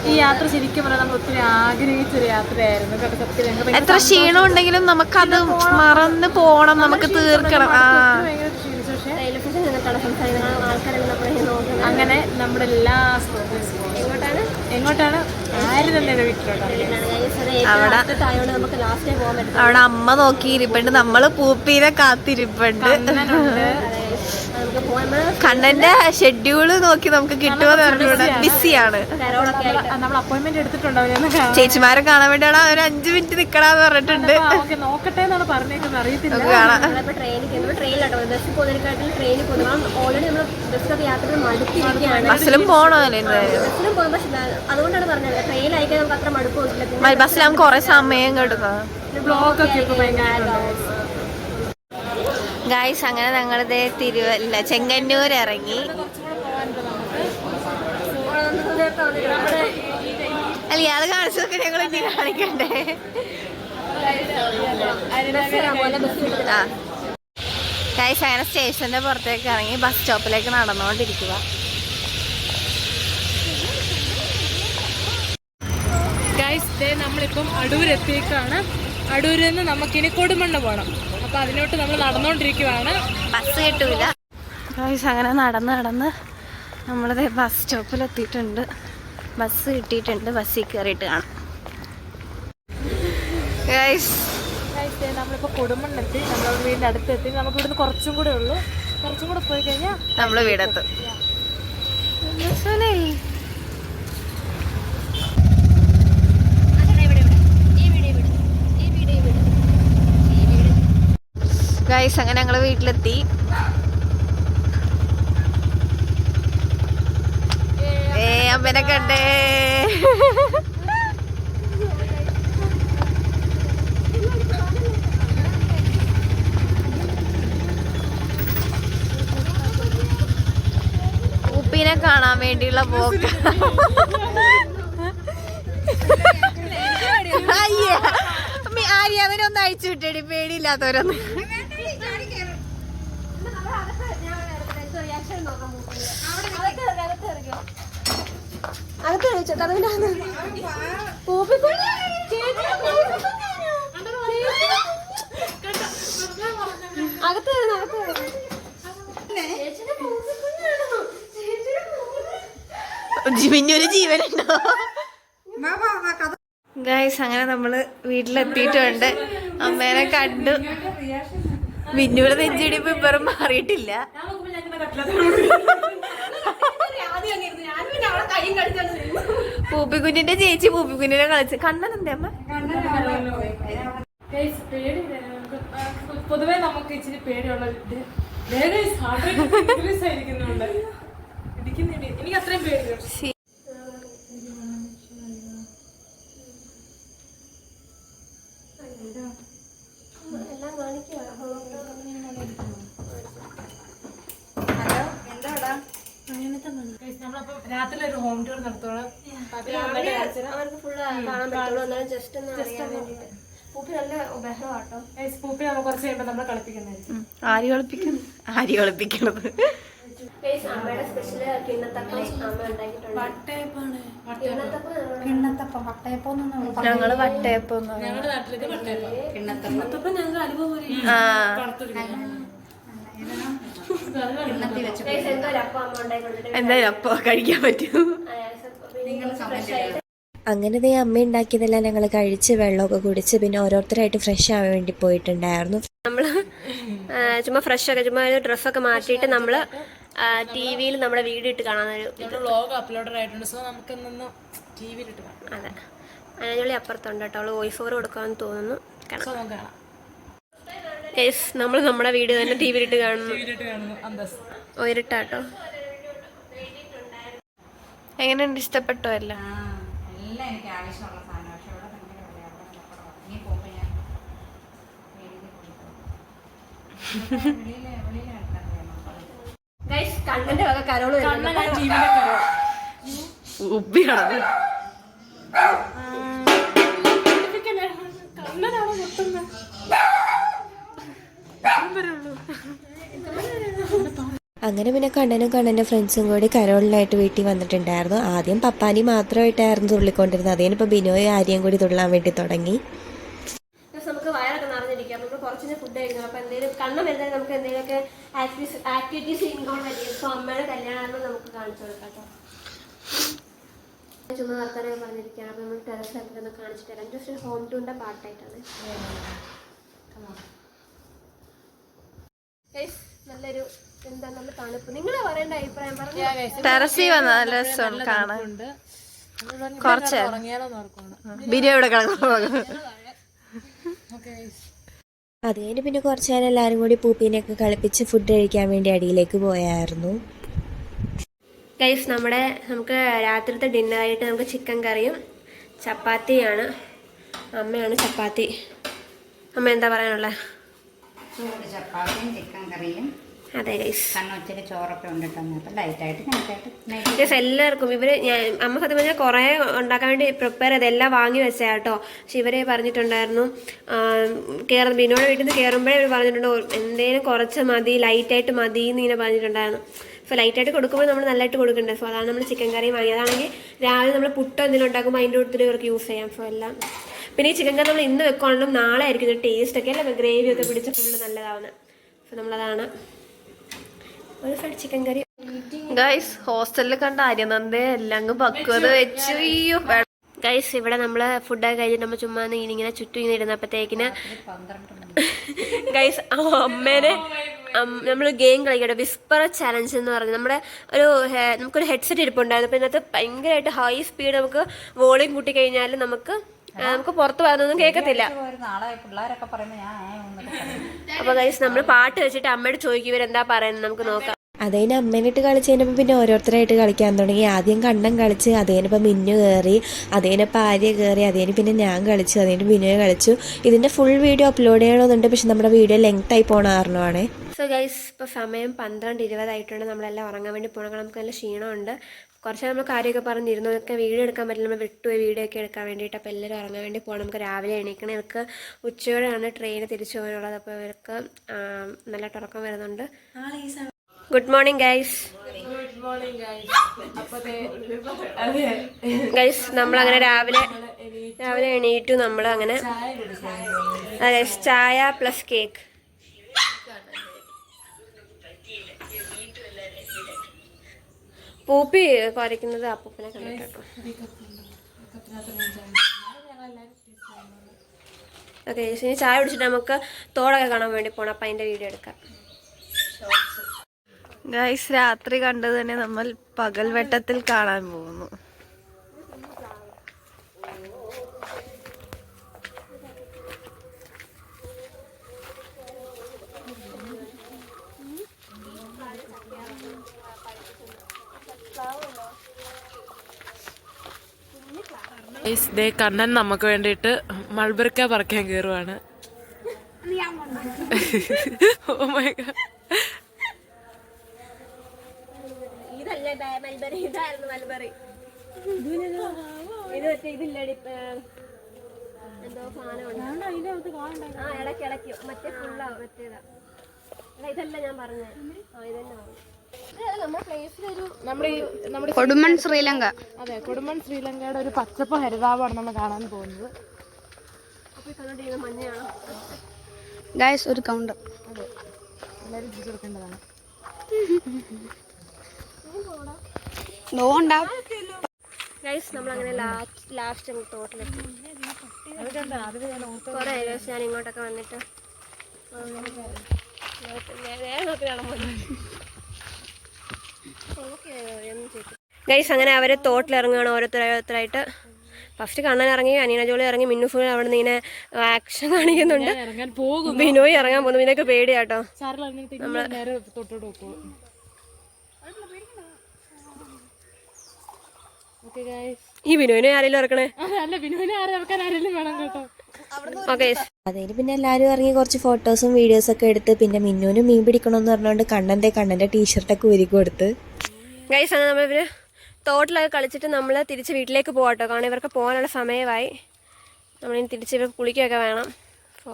ഈ യാത്ര ശരിക്കും പറഞ്ഞാൽ നമ്മൾ ഒത്തിരി ആഗ്രഹിച്ചൊരു യാത്രയായിരുന്നു. എത്ര ക്ഷീണം ഉണ്ടെങ്കിലും നമുക്കത് മറന്ന് പോണം, നമുക്ക് തീർക്കണം. അങ്ങനെ നമ്മുടെ എല്ലാ എങ്ങോട്ടാണ് ആര് തന്നെ അവിടെ അമ്മ നോക്കിയിരിപ്പുണ്ട്, നമ്മള് പൂപ്പീനെ കാത്തിരിപ്പുണ്ട്. കണ്ണന്റെ ഷെഡ്യൂള് നോക്കി നമുക്ക് കിട്ടുമെന്ന് പറഞ്ഞൂടെ, ബിസിയാണ്. നമ്മൾ അപ്പോയിന്റ്മെന്റ് എടുത്തിട്ടുണ്ടാവും. ചേച്ചിമാരെ കാണാൻ വേണ്ടി അവിടെ ഒരു 5 മിനിറ്റ് നിക്കണന്ന് പറഞ്ഞിട്ടുണ്ട്. നോക്കട്ടെ എന്നാണ് പറഞ്ഞേക്കുന്നത്, അറിയത്തില്ല. ബസ്സിലും പോണോ? ബസ്സിലാകുമ്പോൾ കൊറേ സമയം കിടക്കും. ഗായ്സ്, അങ്ങനെ ഞങ്ങളിത് ചെങ്ങന്നൂർ ഇറങ്ങി. അല്ല, ഇയാള് കാണിച്ചതൊക്കെ ഞങ്ങൾ ഇനി കാണിക്കണ്ടേ? ഗായ്സ്, അങ്ങനെ സ്റ്റേഷന്റെ പുറത്തേക്ക് ഇറങ്ങി ബസ് സ്റ്റോപ്പിലേക്ക് നടന്നുകൊണ്ടിരിക്കുക. ഗായ്സ്, നമ്മളിപ്പം അടൂരെത്തിയേക്കാണ്. അടൂരിൽ നിന്ന് നമുക്കിനി കൊടുമണ്ണ് പോകണം. അപ്പൊ അതിനോട്ട് നമ്മൾ നടന്നുകൊണ്ടിരിക്കുവാണ്. ബസ് കിട്ടൂല. ഗായ്സ്, അങ്ങനെ നടന്ന് നമ്മളിത് ബസ് സ്റ്റോപ്പിലെത്തിയിട്ടുണ്ട്. ബസ് കിട്ടിയിട്ടുണ്ട്. ബസ്സിൽ കയറിയിട്ട് കാണാം. ഗായ്സ്, നമ്മളിപ്പോ കൊടുമണ്ണെത്തി. നമ്മളെ വീടിന്റെ അടുത്തെത്തി. നമുക്ക് ഇവിടുന്ന് കുറച്ചും കൂടെ ഉള്ളു. കുറച്ചും കൂടെ പോയി കഴിഞ്ഞാൽ നമ്മള് വീടെത്തും. ഗൈസ്, അങ്ങനെ ഞങ്ങള് വീട്ടിലെത്തി. അമ്മനെ കണ്ടേ. ഉപ്പിനെ കാണാൻ വേണ്ടിയുള്ള പോക്ക്. ആര്യാവനൊന്ന് അയച്ചു വിട്ടേടി, പേടിയില്ലാത്തവരൊന്ന്. ജിമിഞ്ഞൊരു ജീവനുണ്ടോ? ഗൈസ്, അങ്ങനെ നമ്മള് വീട്ടിലെത്തിയിട്ടുണ്ട്. അമ്മേനെ കണ്ടു. മിന്നൂടെ നെഞ്ചിടിപ്പ് ഇപ്പറും മാറിയിട്ടില്ല. പൂപ്പിക്കുഞ്ഞിന്റെ ചേച്ചി പൂപ്പിക്കുഞ്ഞിനെ കളിച്ച്. കണ്ണനെന്തേ അമ്മ? പൊതുവെ നമുക്ക് ഇച്ചിരി പേടിയുള്ള എനിക്ക് അത്രയും പേടി. നമ്മളപ്പം രാത്രി ഒരു ഹോം ടൂർ നടത്തോളാം. പൂപ്പി നമ്മൾ കുറച്ച് കഴിയുമ്പോൾ നമ്മളെ കളിപ്പിക്കുന്നതായിരിക്കും. ആര് കളിപ്പിക്കണത്? ഞങ്ങള് വട്ടയപ്പം. ഞങ്ങളുടെ നാട്ടിലേക്ക് വട്ടയപ്പം. ഞങ്ങൾ അനുഭവം എന്തായാലും അപ്പൊ കഴിക്കാൻ പറ്റൂ. അങ്ങനെ അമ്മ ഉണ്ടാക്കിയതെല്ലാം ഞങ്ങൾ കഴിച്ച് വെള്ളമൊക്കെ കുടിച്ച് പിന്നെ ഓരോരുത്തരായിട്ട് ഫ്രഷ് ആവാൻ വേണ്ടി പോയിട്ടുണ്ടായിരുന്നു. നമ്മള് ചുമ്മാ ഫ്രഷ് ഒക്കെ ചുമ്മാ ഡ്രസ്സൊക്കെ മാറ്റിയിട്ട് നമ്മള് ടിവിയിൽ നമ്മുടെ വീഡിയോ ഇട്ട് കാണാനൊരു വ്ലോഗ് അപ്ലോഡ് ആയിട്ടുണ്ട്. സോ നമുക്ക് ടിവിയിലിട്ട് കാണാം. അതെ, അതിനുള്ളിൽ അപ്പുറത്തുണ്ട് കേട്ടോ. അവള് വോയിസ് ഓവർ കൊടുക്കാന്ന് തോന്നുന്നു. നമ്മൾ നമ്മുടെ വീഡിയോ തന്നെ ടിവിയിലിട്ട് കാണുന്നു. ഒരിട്ടാട്ടോ. എങ്ങനെയുണ്ട്? ഇഷ്ടപ്പെട്ടോ? എല്ലാം എനിക്ക് ആവശ്യമുള്ള സാധനം. കണ്ണന്റെ വക കരോള് ഉപ്പിയാണ്. കണ്ണനാണോ പൊട്ടുന്നത്? അങ്ങനെ പിന്നെ കണ്ണനും കണ്ണൻ്റെ ഫ്രണ്ട്സും കൂടി കരോളിനായിട്ട് വീട്ടിൽ വന്നിട്ടുണ്ടായിരുന്നു. ആദ്യം പപ്പാനി മാത്രമായിട്ടായിരുന്നു തുള്ളിക്കൊണ്ടിരുന്നത്. അതിനിപ്പോൾ ബിനോയും ആര്യയും കൂടി തുള്ളാൻ വേണ്ടി തുടങ്ങി. നമുക്ക് വയറൊക്കെ നിറഞ്ഞിരിക്കാം, നമുക്ക് കുറച്ച് ഫുഡ് കഴിക്കണം. അപ്പോൾ എന്തെങ്കിലും കണ്ണം വരുന്നത് നമുക്ക് എന്തെങ്കിലുമൊക്കെ ആക്ടിവിറ്റീസ് ഇൻക്ലൂഡ് പറ്റും. ഇപ്പോൾ അമ്മയുടെ കല്യാണം നമുക്ക് കാണിച്ചു കൊടുക്കാം കേട്ടോ. ചുമ്മാ വർത്താനൊക്കെ പറഞ്ഞിരിക്കുകയാണ്. അപ്പോൾ നമ്മൾ ടെറസിലൊക്കെ ഒന്ന് കാണിച്ചിട്ട് തരാം. ജസ്റ്റ് ഹോം ടൂറിൻ്റെ പാർട്ടായിട്ടാണ്. നല്ലൊരു എന്താ നല്ല തണുപ്പ്. നിങ്ങൾ പറയേണ്ട അഭിപ്രായം പറഞ്ഞു. ടെറസിൽ വന്ന നല്ല രസം കാണാൻ. കുറച്ച് ബിരിയാണി ഇവിടെ കിടക്കുന്നു. അത് കഴിഞ്ഞ് പിന്നെ കുറച്ച് നേരം എല്ലാവരും കൂടി പൂപ്പീനെയൊക്കെ കളിപ്പിച്ച് ഫുഡ് കഴിക്കാൻ വേണ്ടി അടിയിലേക്ക് പോയായിരുന്നു. ഗൈസ് നമുക്ക് രാത്രിത്തെ ഡിന്നറായിട്ട് നമുക്ക് ചിക്കൻ കറിയും ചപ്പാത്തിയാണ്. അമ്മയാണ് ചപ്പാത്തി. അമ്മ എന്താ പറയാനുള്ളത്? ചപ്പാത്തിയും ചിക്കൻ കറിയും. അതെ ഗൈസ്, ഉച്ചയ്ക്ക് ചോറൊക്കെ ഉണ്ടിട്ടപ്പോൾ ലൈറ്റായിട്ട് ഗൈസ് എല്ലാവർക്കും അമ്മ സത്യം പറഞ്ഞാൽ കുറേ ഉണ്ടാക്കാൻ വേണ്ടി പ്രിപ്പയർ ചെയ്ത് എല്ലാം വാങ്ങി വെച്ചാൽ കേട്ടോ. പക്ഷെ ഇവരെ പറഞ്ഞിട്ടുണ്ടായിരുന്നു ബിനോയുടെ വീട്ടിൽ നിന്ന് കയറുമ്പോഴേ ഇവർ പറഞ്ഞിട്ടുണ്ടോ എന്തേലും കുറച്ച് മതി, ലൈറ്റായിട്ട് മതി എന്നിങ്ങനെ പറഞ്ഞിട്ടുണ്ടായിരുന്നു. സോ ലൈറ്റായിട്ട് കൊടുക്കുമ്പോൾ നമ്മൾ നല്ലതായിട്ട് കൊടുക്കണ്ടേ. സോ അതാണ് നമ്മൾ ചിക്കൻ കറി വാങ്ങി. അതാണെങ്കിൽ രാവിലെ നമ്മൾ പുട്ടോ എന്തെങ്കിലും ഉണ്ടാക്കുമ്പോൾ അതിൻ്റെ കൂട്ടത്തിൽ ഇവർക്ക് യൂസ് ചെയ്യാം. സോ എല്ലാം പിന്നെ ഈ ചിക്കൻ കറി നമ്മൾ ഇന്ന് വെക്കുകയാണെങ്കിലും നാളെ ആയിരിക്കും ഇതിൻ്റെ ടേസ്റ്റൊക്കെ അല്ല ഗ്രേവിയൊക്കെ പിടിച്ച് ഫുള്ള് നല്ലതാവുന്നത്. സോ നമ്മളതാണ് ഒരു സൈഡ് ചിക്കൻ കറി. ഗൈസ് ഹോസ്റ്റലിൽ കണ്ട അരിനന്ദേ എല്ലാം അങ്ങ് പക്വത വെച്ചു. ഗൈസ് ഇവിടെ നമ്മൾ ഫുഡൊക്കെ കഴിഞ്ഞിട്ട് നമ്മൾ ചുമ്മാ ഇങ്ങനെ ചുറ്റും ഇങ്ങനെ ഇരുന്നപ്പോഴത്തേക്കിന് ഗൈസ് അമ്മേനെ നമ്മൾ ഗെയിം കളിക്കട്ടെ, വിസ്പർ ചലഞ്ച് എന്ന് പറഞ്ഞ് നമുക്കൊരു ഹെഡ്സെറ്റ് ഇരിപ്പുണ്ടായിരുന്നു. അപ്പോൾ ഇതിനകത്ത് ഭയങ്കരമായിട്ട് ഹൈ സ്പീഡ് നമുക്ക് വോളിയം കൂട്ടി കഴിഞ്ഞാൽ നമുക്ക് പുറത്ത് പറഞ്ഞൊന്നും കേൾക്കത്തില്ല. അപ്പോൾ ഗൈസ് നമ്മൾ പാട്ട് വെച്ചിട്ട് അമ്മയോട് ചോദിക്കും ഇവരെന്താ പറയുന്നത്, നമുക്ക് നോക്കാം. അതേനെ അമ്മേനിട്ട് കളിച്ച് കഴിഞ്ഞപ്പോൾ പിന്നെ ഓരോരുത്തരായിട്ട് കളിക്കാൻ തുടങ്ങി. ആദ്യം കണ്ണൻ കളിച്ച്, അതേനിപ്പോൾ മിന്നു കയറി, അതേനിപ്പോൾ ആര്യ കയറി, അതേന് പിന്നെ ഞാൻ കളിച്ചു, അതേന് ബിനോയ് കളിച്ചു. ഇതിൻ്റെ ഫുൾ വീഡിയോ അപ്ലോഡ് ചെയ്യണമെന്നുണ്ട്, പക്ഷെ നമ്മുടെ വീഡിയോ ലെങ്ത് ആയി പോണ കാരണമാണ്. സോ ഗൈസ് ഇപ്പോൾ സമയം 12:20 നമ്മളെല്ലാം ഉറങ്ങാൻ വേണ്ടി പോകണം. നമുക്ക് നല്ല ക്ഷീണമുണ്ട്. കുറച്ച് നമ്മൾ കാര്യമൊക്കെ പറഞ്ഞിരുന്നു, അതൊക്കെ വീഡിയോ എടുക്കാൻ പറ്റില്ല, നമ്മൾ വിട്ടുപോയി വീഡിയോ ഒക്കെ എടുക്കാൻ വേണ്ടിയിട്ട്. അപ്പോൾ എല്ലാവരും ഇറങ്ങാൻ വേണ്ടി പോകണം. നമുക്ക് രാവിലെ എണീക്കണം. ഇവർക്ക് ഉച്ചയോടെയാണ് ട്രെയിൻ തിരിച്ചു പോകാനുള്ളത്. അപ്പോൾ ഇവർക്ക് നല്ല ഉറക്കം വരുന്നുണ്ട്. Good morning guys. ഗൈസ് നമ്മളങ്ങനെ രാവിലെ എണീറ്റു. നമ്മൾ അങ്ങനെ ചായ പ്ലസ് കേക്ക്. പൂപ്പി കുറയ്ക്കുന്നത് അപ്പൂപ്പനെ കണ്ടിട്ടോ. ഓക്കെ ഇനി ചായ കുടിച്ചിട്ട് നമുക്ക് തോടൊക്കെ കാണാൻ വേണ്ടി പോകണം. അപ്പം അതിൻ്റെ വീഡിയോ എടുക്കാം. ഗൈസ് രാത്രി കണ്ടത് തന്നെ നമ്മൾ പകൽ വെട്ടത്തിൽ കാണാൻ പോകുന്നു. കണ്ണൻ നമുക്ക് വേണ്ടിയിട്ട് മൾബറിക്ക പറിക്കാൻ കയറുവാണ്. Oh my god. മൽബറി ഇതായിരുന്നു. മൽബറി ഇതില്ലടി എന്തോ സാധനം ഇടയ്ക്ക് മറ്റേ ഫുള്ളാ മറ്റേതാ. ഇതല്ല ഞാൻ പറഞ്ഞത്. ഇതന്നെ നമ്മുടെ കൊടുമൺ ശ്രീലങ്ക. അതെ, കൊടുമൺ ശ്രീലങ്കയുടെ ഒരു പച്ചപ്പ് ഹരിതാവാണ് നമ്മൾ കാണാൻ പോകുന്നത്. മഞ്ഞാണോ ഗൈസ് ഒരു കൗണ്ടർ. അതെ, എല്ലാവരും തിരിച്ചെടുക്കേണ്ടതാണ്. ഗൈസ് നമ്മളങ്ങനെ ലാസ്റ്റ് തോട്ടിലെത്തി. കുറേ ഏകദേശം ഞാൻ ഇങ്ങോട്ടൊക്കെ വന്നിട്ട് ഗൈസ് അങ്ങനെ അവരെ തോട്ടിലിറങ്ങുകയാണ് ഓരോരുത്തരായിട്ട്. ഫസ്റ്റ് കണ്ണൻ ഇറങ്ങി, അനീന ജോളി ഇറങ്ങി, മിന്നു ഫുൾ അവിടെ നിന്ന് ഇങ്ങനെ ആക്ഷൻ കാണിക്കുന്നുണ്ട്. ബിനോയ് ഇറങ്ങാൻ പോകുന്നു. ഇതിനൊക്കെ പേടിയാട്ടോ. ഈ ബിനോയിനെ ആരെങ്കിലും ഇറക്കണേ. അതിന് പിന്നെ എല്ലാവരും ഇറങ്ങി കുറച്ച് ഫോട്ടോസും വീഡിയോസൊക്കെ എടുത്ത് പിന്നെ മിന്നുവിന് മീൻ പിടിക്കണമെന്ന് പറഞ്ഞുകൊണ്ട് കണ്ണൻ്റെ ടീഷർട്ടൊക്കെ ഊരി കൊടുത്ത്. ഗൈസ് ആണ് നമ്മളിവര് തോട്ടിലൊക്കെ കളിച്ചിട്ട് നമ്മൾ തിരിച്ച് വീട്ടിലേക്ക് പോകാട്ടോ. കാരണം ഇവർക്ക് പോകാനുള്ള സമയമായി. നമ്മളിനി തിരിച്ച് ഇവർക്ക് കുളിക്കുകയൊക്കെ വേണം. സോ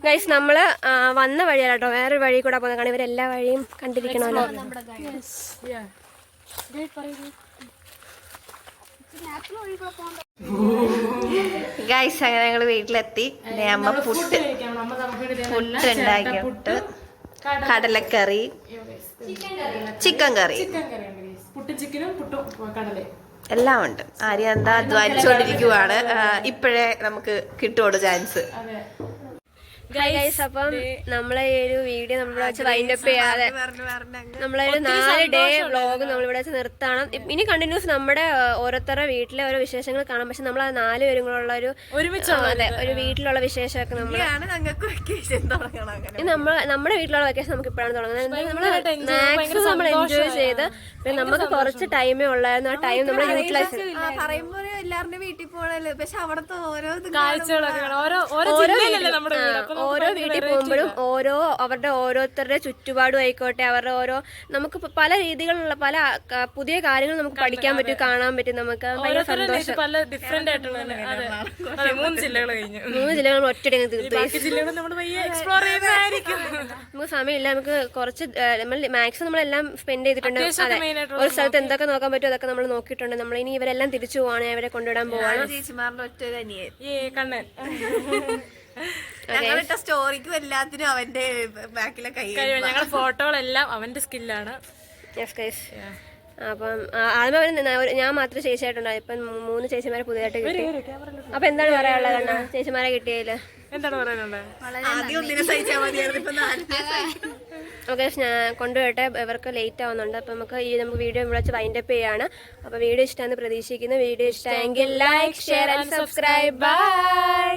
ഗൈസ് നമ്മള് വന്ന വഴിയല്ല കേട്ടോ, വേറൊരു വഴി കൂടെ പോകുന്ന കാരണം ഇവരെല്ലാ വഴിയും കണ്ടിരിക്കണമല്ലോ. ഗൈസ് അങ്ങനെ ഞങ്ങള് വീട്ടിലെത്തി. അമ്മ പുട്ട് ഉണ്ടാക്കിയിട്ട് കടലക്കറി, ചിക്കൻ കറി എല്ലാം ഉണ്ട്. ആര്യ എന്താ അധ്വാനിച്ചുകൊണ്ടിരിക്കുവാണ്. ഇപ്പോഴേ നമുക്ക് കിട്ടുമോ ചാൻസ്. ഗൈസ് അപ്പം നമ്മളെ ഈ ഒരു വീഡിയോ നമ്മളിവിടെ വെച്ച് വൈൻഡപ്പ് ചെയ്യാതെ നമ്മളെ ഒരു 4 ഡേ വ്ളോഗ് നമ്മളിവിടെ വെച്ച് നിർത്താണ്. ഇനി കണ്ടിന്യൂസ് നമ്മുടെ ഓരോരുത്തരുടെ വീട്ടിലെ ഓരോ വിശേഷങ്ങൾ കാണാം. പക്ഷെ നമ്മൾ 4 പേരും കൂടെ ഉള്ള ഒരു അതെ ഒരു വീട്ടിലുള്ള വിശേഷമൊക്കെ നമ്മുടെ വീട്ടിലുള്ള വെക്കേഷൻ നമുക്ക് ഇപ്പോഴാണ് തുടങ്ങുന്നത്. നമ്മൾ മാക്സിമം നമ്മൾ എൻജോയ് ചെയ്ത് പിന്നെ നമുക്ക് കുറച്ച് ടൈമേ ഉള്ളായിരുന്നു. ആ ടൈം നമ്മൾ യൂട്ടിലൈസ് പറയുമ്പോ എല്ലാവരുടെ വീട്ടിൽ പോകണല്ലോ. പക്ഷെ അവിടുത്തെ ഓരോ ഓരോ വീട്ടിൽ പോകുമ്പോഴും അവരുടെ ഓരോരുത്തരുടെ ചുറ്റുപാടും ആയിക്കോട്ടെ, അവരുടെ ഓരോ നമുക്ക് പല രീതികളിലുള്ള പല പുതിയ കാര്യങ്ങൾ നമുക്ക് പഠിക്കാൻ പറ്റും, കാണാൻ പറ്റും. നമുക്ക് ഭയങ്കര സന്തോഷം. 3 ജില്ലകൾ ഒറ്റയടിക്ക് തീർത്തു. നമുക്ക് സമയമില്ല. നമുക്ക് കുറച്ച് നമ്മൾ മാക്സിമം നമ്മളെല്ലാം സ്പെൻഡ് ചെയ്തിട്ടുണ്ട്. അതെ, ഒരു സ്ഥലത്ത് എന്തൊക്കെ നോക്കാൻ പറ്റും അതൊക്കെ നമ്മൾ നോക്കിയിട്ടുണ്ട്. നമ്മൾ ഇനി ഇവരെല്ലാം തിരിച്ചു പോവാണ്, ഇവരെ കൊണ്ടുവിടാൻ പോവാണ്. ചേച്ചിമാരുടെ ഒറ്റ അനിയൻ കണ്ണൻ ഞങ്ങളിട്ട സ്റ്റോറിക്കും എല്ലാത്തിനും അവന്റെ ബാക്കിലെ കൈ. ഞങ്ങളുടെ ഫോട്ടോകളെല്ലാം അവന്റെ സ്കില്ലാണ്. അപ്പം ആദ്യമേ ഞാൻ മാത്രം ചേച്ചിയായിട്ടുണ്ടായി. ഇപ്പം 3 ചേച്ചിമാരെ പുതിയതായിട്ട് കിട്ടി. അപ്പൊ എന്താണ് പറയാനുള്ളത് കണ്ണാ ചേച്ചിമാരെ കിട്ടിയതില്? എന്താണ് പറയാനുള്ളത്? ഓക്കെ, ഞാൻ കൊണ്ടുപോട്ടെ. ഇവർക്ക് ലേറ്റ് ആവുന്നുണ്ട്. അപ്പം നമുക്ക് വീഡിയോ ഇവിടെ വെച്ച് വൈൻഡപ്പ് ചെയ്യാണ്. അപ്പോൾ വീഡിയോ ഇഷ്ടമാണെന്ന് പ്രതീക്ഷിക്കുന്നു. വീഡിയോ ഇഷ്ടമെങ്കിൽ like, share and subscribe. By.